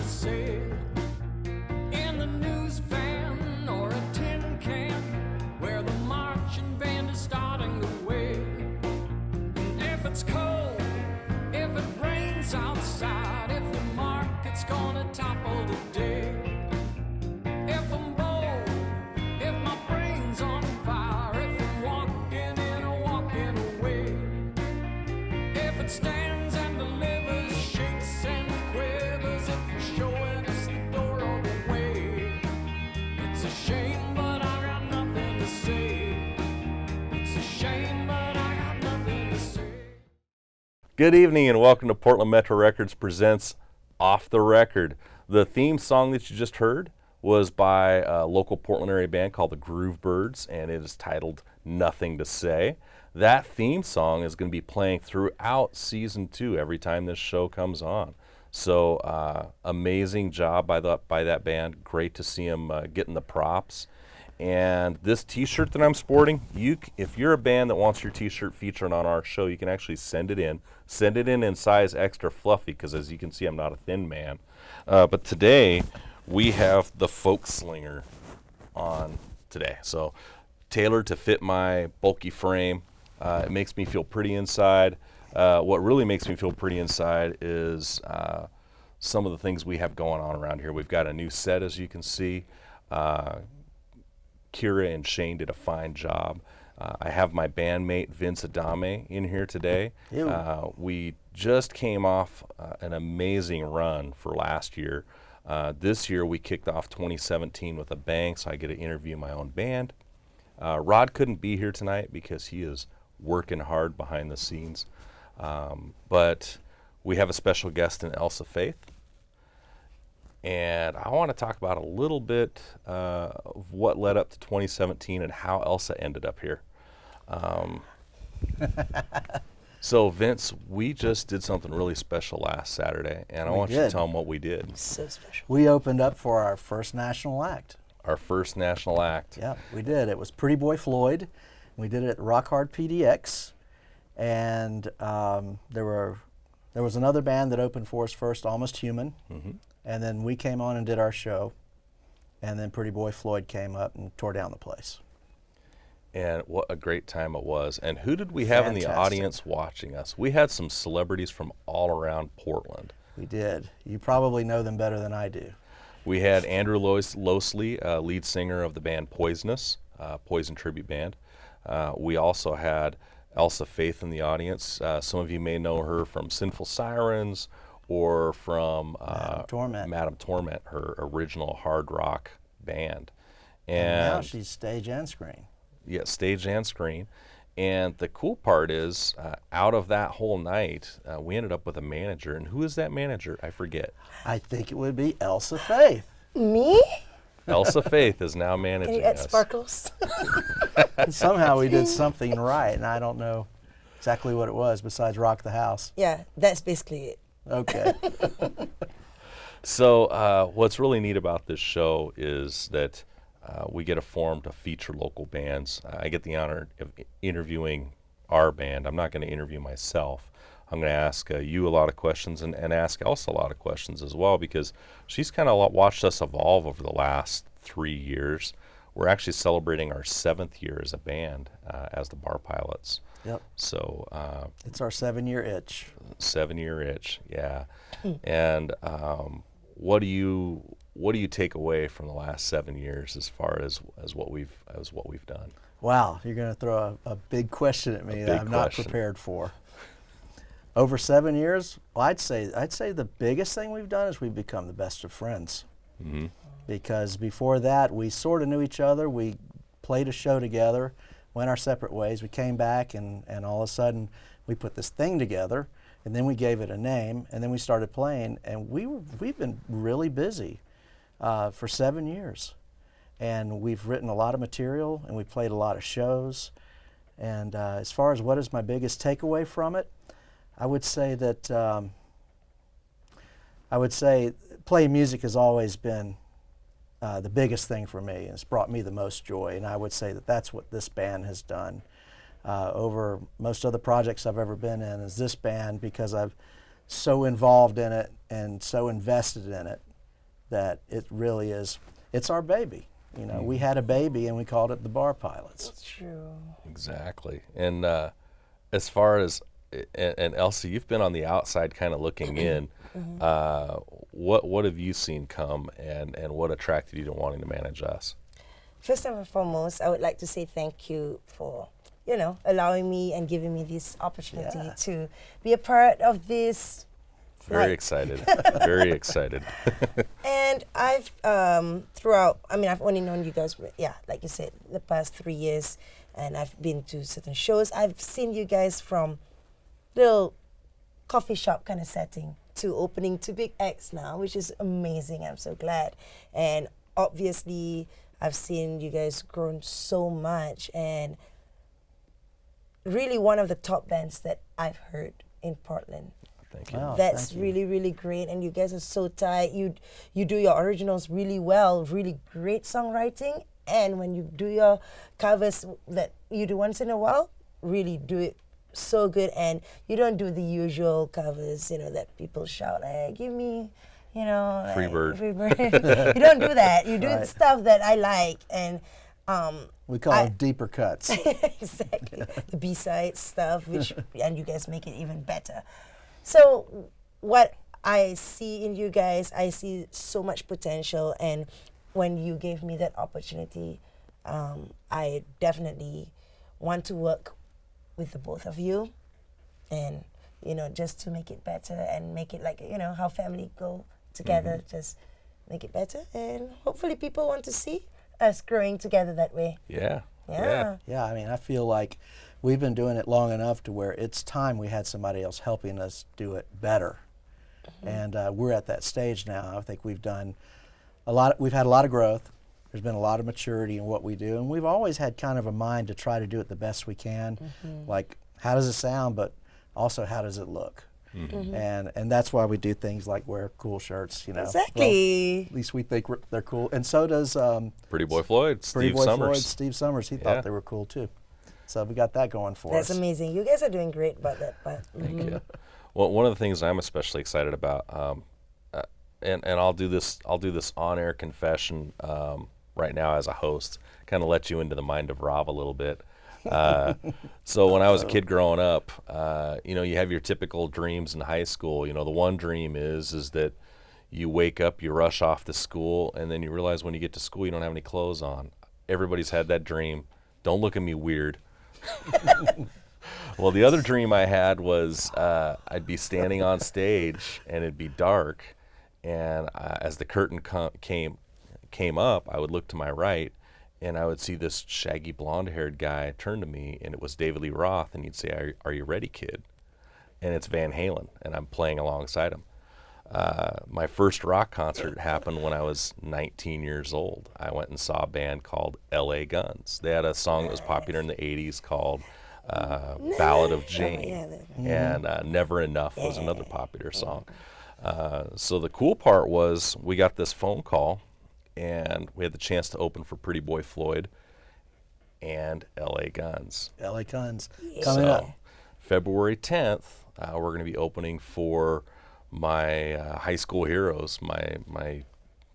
say in the news van or a tin can where the marching band is starting to wave. And if it's cold, if it rains outside, if the market's gonna topple today, if I'm bold, if my brain's on fire, if I'm walking in or walking away, if it stands and delivers, shakes and quivers, if it's showing us the door or the way, it's a shame but I got nothing to say. It's a shame but I got nothing to say. Good evening and welcome to Portland Metro Records presents Off the Record. The theme song that you just heard was by a local Portland area band called the Groove Birds, and it is titled Nothing to Say. That theme song is going to be playing throughout season 2 every time this show comes on. So amazing job by that band. Great to see them getting the props. And this t-shirt that I'm sporting, if you're a band that wants your t-shirt featured on our show, you can actually send it in size extra fluffy, because as you can see, I'm not a thin man. But today we have the folk slinger on today, so tailored to fit my bulky frame. It makes me feel pretty inside. What really makes me feel pretty inside is some of the things we have going on around here. We've got a new set, as you can see. Kira and Shane did a fine job. I have my bandmate Vince Adàme in here today. We just came off an amazing run for last year. This year we kicked off 2017 with a bang, so I get to interview my own band. Rod couldn't be here tonight because he is working hard behind the scenes. But we have a special guest in Elsa Faith. And I want to talk about a little bit of what led up to 2017 and how Elsa ended up here. So Vince, we just did something really special last Saturday, and I want you to tell them what we did. So special. We opened up for our first national act. Our first national act. Yeah, we did. It was Pretty Boy Floyd. We did it at Rock Hard PDX, and there was another band that opened for us first, Almost Human. Mm-hmm. And then we came on and did our show, and then Pretty Boy Floyd came up and tore down the place. And what a great time it was. And who did we have in the audience watching us? We had some celebrities from all around Portland. We did. You probably know them better than I do. We had Andrew Losley, lead singer of the band Poisonous, Poison tribute band. We also had Elsa Faith in the audience. Some of you may know her from Sinful Sirens, or from Madam Torment, her original hard rock band. And now she's stage and screen. Yeah, stage and screen. And the cool part is, out of that whole night, we ended up with a manager. And who is that manager? I forget. I think it would be Elsa Faith. Me? Elsa Faith is now managing Can you add us. sparkles? Somehow we did something right, and I don't know exactly what it was besides rock the house. Yeah, that's basically it. Okay. So what's really neat about this show is that we get a forum to feature local bands. I get the honor of interviewing our band. I'm not going to interview myself. I'm going to ask you a lot of questions and ask Elsa a lot of questions as well, because she's kind of watched us evolve over the last 3 years. We're actually celebrating our 7th year as a band, as the Bar Pilots. Yep. So it's our 7-year itch. 7-year itch, yeah. And what do you take away from the last 7 years as far as what we've done? Wow, you're going to throw a big question at me that I'm not prepared for. Over 7 years, well, I'd say the biggest thing we've done is we've become the best of friends. Mm-hmm. Because before that, we sort of knew each other. We played a show together, went our separate ways. We came back, and all of a sudden, we put this thing together, and then we gave it a name, and then we started playing, and we've been really busy for 7 years. And we've written a lot of material, and we've played a lot of shows. And as far as what is my biggest takeaway from it, I would say that playing music has always been the biggest thing for me, and it's brought me the most joy. And I would say that that's what this band has done over most other projects I've ever been in, is this band, because I've so involved in it and so invested in it. that it really is, it's our baby. You know, we had a baby and we called it the Bar Pilots. It's true. Exactly. And as far as, and Elsie, you've been on the outside kind of looking in. What have you seen come, and what attracted you to wanting to manage us? First and foremost, I would like to say thank you for, you know, allowing me and giving me this opportunity to be a part of this. Very excited. Very excited. And I've, throughout, I mean, I've only known you guys, like you said, the past 3 years, and I've been to certain shows. I've seen you guys from little coffee shop kind of setting to opening to big acts now, which is amazing. I'm so glad. And obviously, I've seen you guys grown so much, and really one of the top bands that I've heard in Portland. Thank you. Wow, That's thank you. really, really great, and you guys are so tight. You do your originals really well, really great songwriting, and when you do your covers that you do once in a while, really do it so good, and you don't do the usual covers, you know, that people shout, hey, give me, you know, Free like, bird. free bird. You don't do that. You do Right. stuff that I like, and We call it deeper cuts. exactly the B-side stuff, which and you guys make it even better. So what I see in you guys, I see so much potential, and when you gave me that opportunity, I definitely want to work with the both of you, and you know, just to make it better and make it like, you know, how family go together, just make it better, and hopefully people want to see us growing together that way. Yeah. Yeah. Yeah, I mean, I feel like we've been doing it long enough to where it's time we had somebody else helping us do it better. And we're at that stage now. I think we've done a lot. We've had a lot of growth. There's been a lot of maturity in what we do, and we've always had kind of a mind to try to do it the best we can. Like, how does it sound, but also how does it look? And that's why we do things like wear cool shirts. You know, Exactly. Well, at least we think they're cool, and so does Pretty Boy Floyd, Pretty Steve Boy Summers. Floyd, Steve Summers. He Yeah. thought they were cool too. So we got that going for That's us. amazing. You guys are doing great about that part. Thank you. Well, one of the things I'm especially excited about, and I'll do this on-air confession right now as a host, kind of let you into the mind of Rob a little bit. So when I was a kid growing up, you know, you have your typical dreams in high school. You know, the one dream is that you wake up, you rush off to school, and then you realize when you get to school you don't have any clothes on. Everybody's had that dream. Don't look at me weird. Well, the other dream I had was I'd be standing on stage and it'd be dark, and as the curtain came up, I would look to my right, and I would see this shaggy blonde-haired guy turn to me, and it was David Lee Roth, and he'd say, "Are you ready, kid?" And it's Van Halen, and I'm playing alongside him. My first rock concert happened when I was 19 years old. I went and saw a band called LA Guns. They had a song that was popular in the 80s called Ballad of Jane, and Never Enough was another popular song. So the cool part was we got this phone call, and we had the chance to open for Pretty Boy Floyd and LA Guns. LA Guns coming So, up. February 10th, we're going to be opening for my high school heroes, my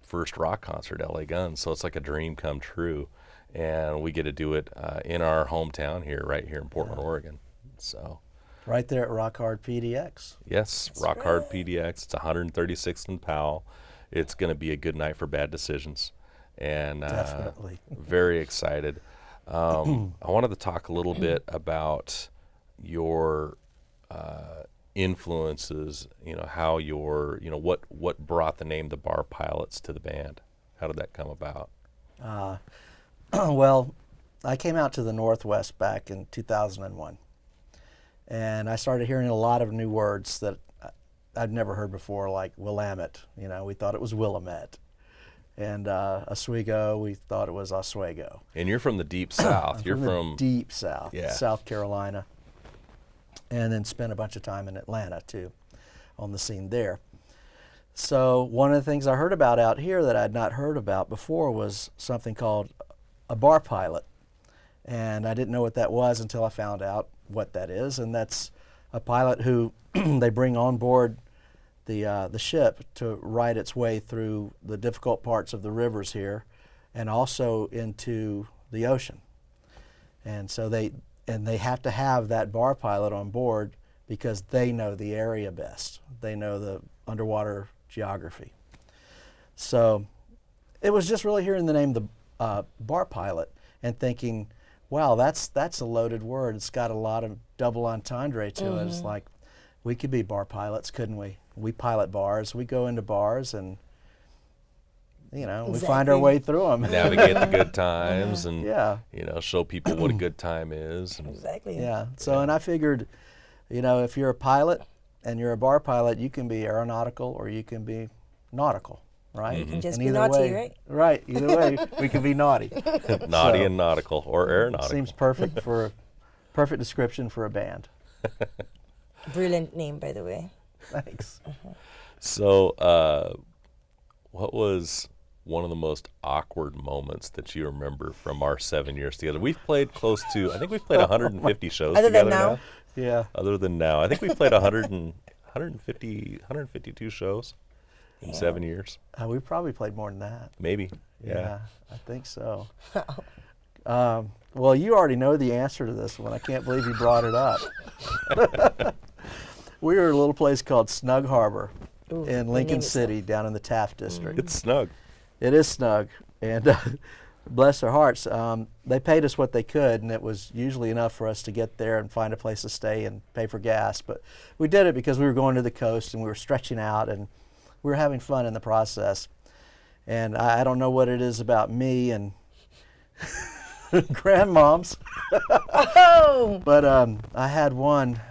first rock concert, LA Guns. So it's like a dream come true, and we get to do it in our hometown here, right here in Portland, Oregon. So Right there at Rock Hard PDX. yes, Rock Hard PDX. It's 136th and Powell. It's going to be a good night for bad decisions, and Definitely. very excited. I wanted to talk a little bit about your influences, you know, how what brought the name the Bar Pilots to the band? How did that come about? Well, I came out to the Northwest back in 2001, and I started hearing a lot of new words that I'd never heard before, like Willamette. You know, we thought it was Willamette. And Oswego, we thought it was Oswego. And you're from the deep south. You're the from deep south, Yeah. South Carolina, and then spent a bunch of time in Atlanta too, on the scene there. So one of the things I heard about out here that I'd not heard about before was something called a bar pilot, and I didn't know what that was until I found out what that is. And that's a pilot who they bring on board the ship to ride its way through the difficult parts of the rivers here, and also into the ocean. And so they have to have that bar pilot on board because they know the area best. They know the underwater geography. So it was just really hearing the name the bar pilot and thinking, wow, that's a loaded word. It's got a lot of double entendre to it. It's like, we could be bar pilots, couldn't we? We pilot bars. We go into bars and, we find our way through them. Navigate the good times and, Yeah. show people what a good time is. And Exactly. Yeah. So, and I figured, if you're a pilot and you're a bar pilot, you can be aeronautical or you can be nautical, right? You can just And be either naughty, way, right? Right. Either way, we can be naughty. naughty So, and nautical or aeronautical. seems perfect perfect description for a band. Brilliant name, by the way. Thanks. So, what was one of the most awkward moments that you remember from our 7 years together? We've played I think we've played 150 shows Other than together now? Yeah. Other than now. I think we've played 152 shows in 7 years. We've probably played more than that. Maybe. Yeah. I think so. Well, you already know the answer to this one. I can't believe you brought it up. We were at a little place called Snug Harbor Ooh, in the Lincoln name is City, down in the Taft District. It's snug. It is snug, and bless their hearts, they paid us what they could, and it was usually enough for us to get there and find a place to stay and pay for gas. But we did it because we were going to the coast and we were stretching out, and we were having fun in the process. And I don't know what it is about me and grandmoms, Oh! but I had one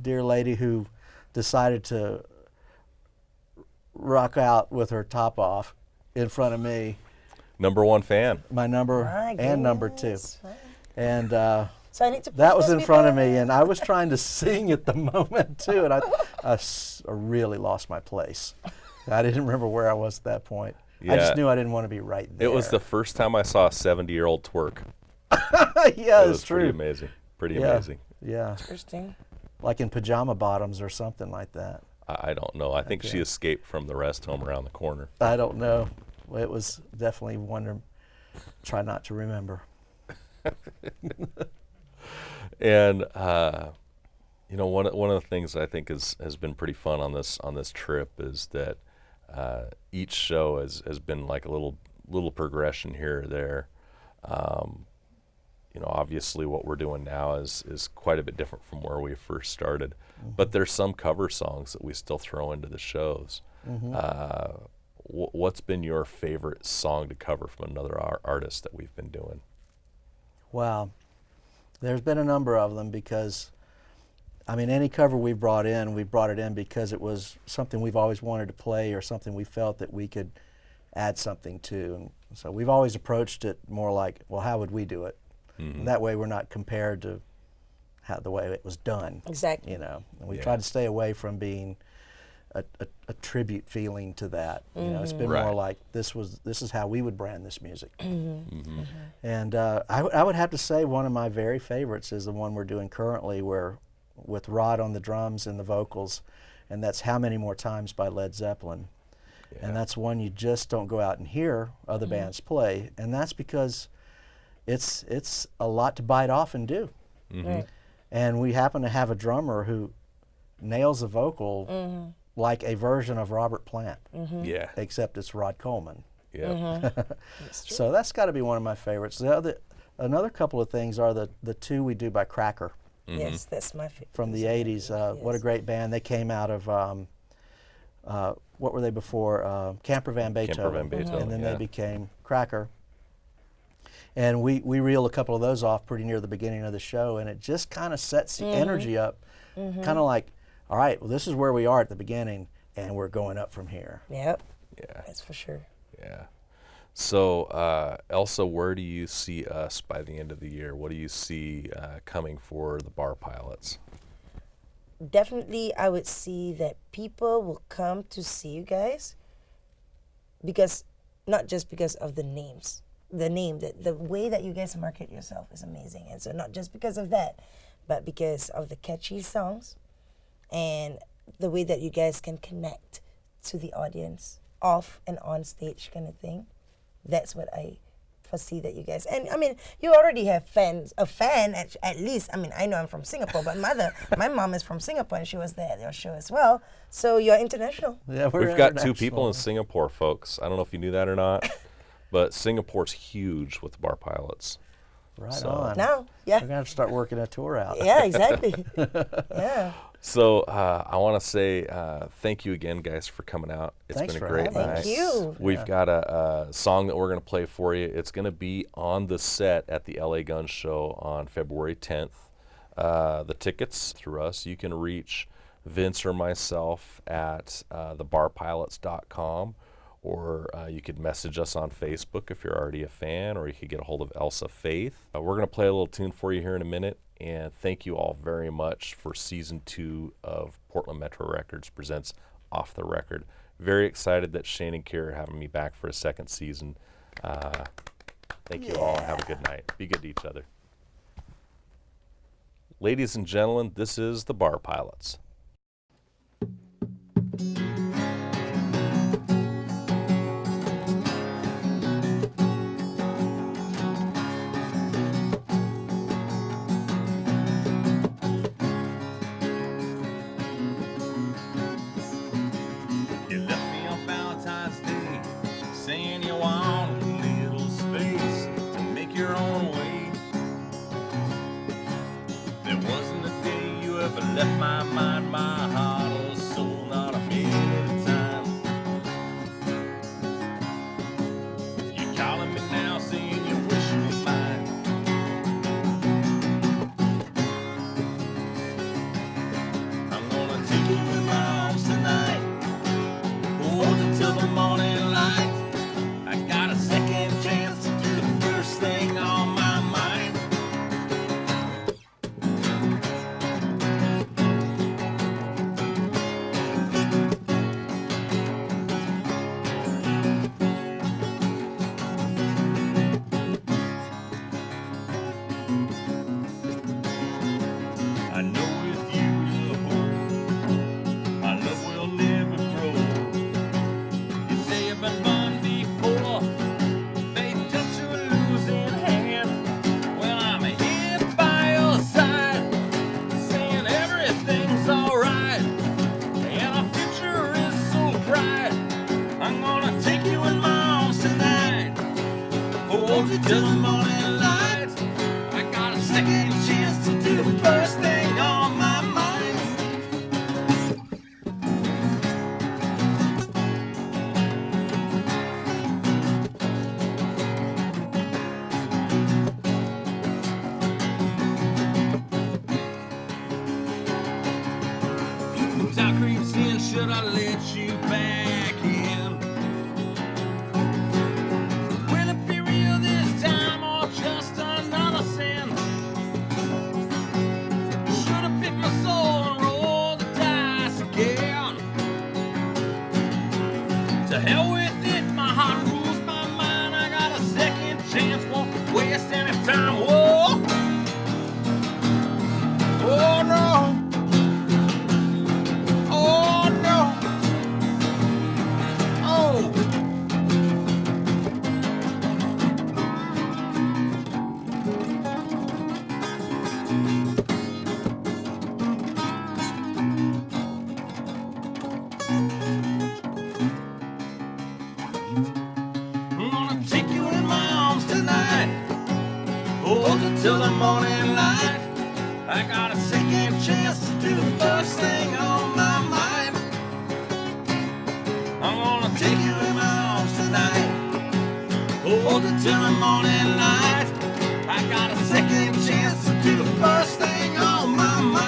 dear lady who decided to rock out with her top off in front of me, Number one fan. my number My and number 2. goodness. And So I need to that push was those in front of people. me, and I was trying to sing at the moment too, and I really lost my place. I didn't remember where I was at that point. I just Yeah. knew I didn't want to be right there. It was the first time I saw a 70-year-old twerk. yeah, It it's was true. pretty amazing. Pretty Yeah. amazing. Yeah, Interesting. like in pajama bottoms or something like that. I don't know. I think she Okay. escaped from the rest home around the corner. I don't know. It was definitely one to try not to remember. And one of the things I think has been pretty fun on this trip is that each show has been like a little progression here or there. Obviously what we're doing now is quite a bit different from where we first started, but there's some cover songs that we still throw into the shows. What's been your favorite song to cover from another artist that we've been doing? Wow. There's been a number of them because, any cover we brought it in because it was something we've always wanted to play or something we felt that we could add something to. And so we've always approached it more like, well, how would we do it? And that way we're not compared to the way it was done. Exactly. And we Yeah. try to stay away from being a tribute feeling to that. It's been Right. more like this is how we would brand this music. And I would have to say one of my very favorites is the one we're doing currently, where with Rod on the drums and the vocals, and that's How Many More Times by Led Zeppelin. Yeah. And that's one you just don't go out and hear other bands play, and that's because it's a lot to bite off and do. Right. And we happen to have a drummer who nails a vocal like a version of Robert Plant, Yeah. except it's Rod Coleman. Yeah. So that's got to be one of my favorites. Another couple of things are the two we do by Cracker Yes, that's my favorite. from the 80s. What a great band. They came out of, what were they before? Camper Van Beethoven. Camper Van Beethoven, And then yeah. they became Cracker. And we reel a couple of those off pretty near the beginning of the show, and it just kind of sets the energy up, kind of like, all right, well, this is where we are at the beginning, and we're going up from here. Yep, Yeah. that's for sure. Yeah. So, Elsa, where do you see us by the end of the year? What do you see coming for the Bar Pilots? Definitely, I would see that people will come to see you guys because, not just because of the names. The name, the way that you guys market yourself is amazing. And so not just because of that, but because of the catchy songs and the way that you guys can connect to the audience off and on stage kind of thing. That's what I foresee that you guys, and I mean, you already have a fan at least. I mean, I know I'm from Singapore, but my mom is from Singapore and she was there at your show as well. So you're international. Yeah, We've got 2 people in Singapore, folks. I don't know if you knew that or not, but Singapore's huge with the Bar Pilots. Right on. Now, yeah. We're going to have to start working a tour out. Yeah, exactly. Yeah. So I want to say thank you again, guys, for coming out. It's Thanks been a for great having night. us. Thank you. We've got a song that we're going to play for you. It's going to be on the set at the LA Gun Show on February 10th. The tickets through us, you can reach Vince or myself at thebarpilots.com, or you could message us on Facebook if you're already a fan, or you could get a hold of Elsa Faith. We're going to play a little tune for you here in a minute, and thank you all very much for Season 2 of Portland Metro Records presents Off the Record. Very excited that Shane and Kira are having me back for a second season. Thank you all. Have a good night. Be good to each other. Ladies and gentlemen, this is the Bar Pilots. You left me on Valentine's Day, saying you want a little space to make your own way. There wasn't a day you ever left my mind, my heart, or soul, not a minute at a time. You're calling me now, saying you wish you were mine. I'm gonna take you in my arms tonight, hold you till the morning light. I got a second chance to do the first thing on my mind. I know with you to hold, our love will never grow. You say you've been burned before, faith touch you a losing hand. Well, I'm here by your side, saying everything's alright, and our future is so bright. I'm gonna take you in my arms tonight, hold you till the morning light. I got a second chance to do the first thing on my mind. Time creeps in, should I let you back in? Will it be real this time or just another sin? Should I pick my soul and roll the dice again? To hell with it, my heart rules my mind. I got a second chance, won't waste any time. Whoa, oh no. Oh no! Oh! I'm gonna take you in my arms tonight, hold you till the morning light. I got a second chance to do the first thing on my mind. I'm gonna take you in my arms tonight, hold you till the morning light. I got a second chance to do the first thing on my mind.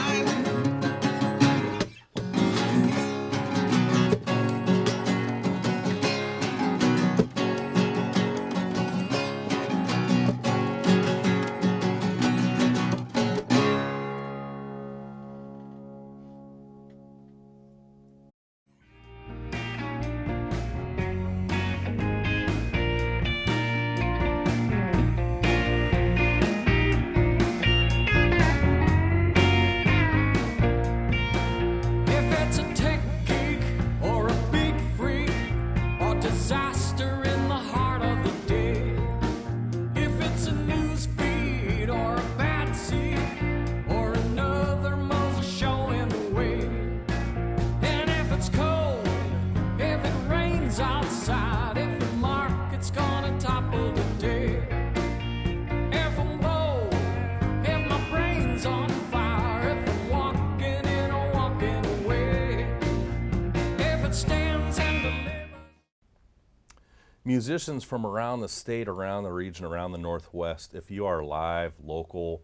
musicians from around the state, around the region, around the Northwest, if you are live, local,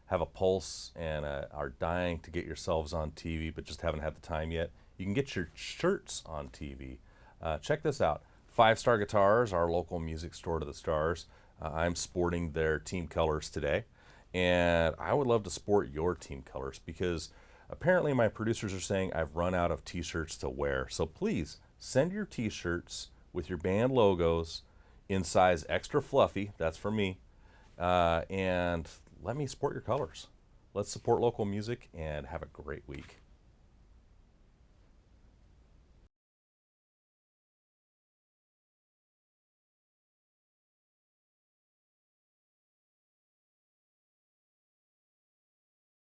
have a pulse, and are dying to get yourselves on TV but just haven't had the time yet, you can get your shirts on TV. Check this out. 5 Star Guitars, our local music store to the stars. I'm sporting their team colors today, and I would love to sport your team colors because apparently my producers are saying I've run out of t-shirts to wear. So please send your t-shirts with your band logos in size extra fluffy, that's for me, and let me sport your colors. Let's support local music and have a great week.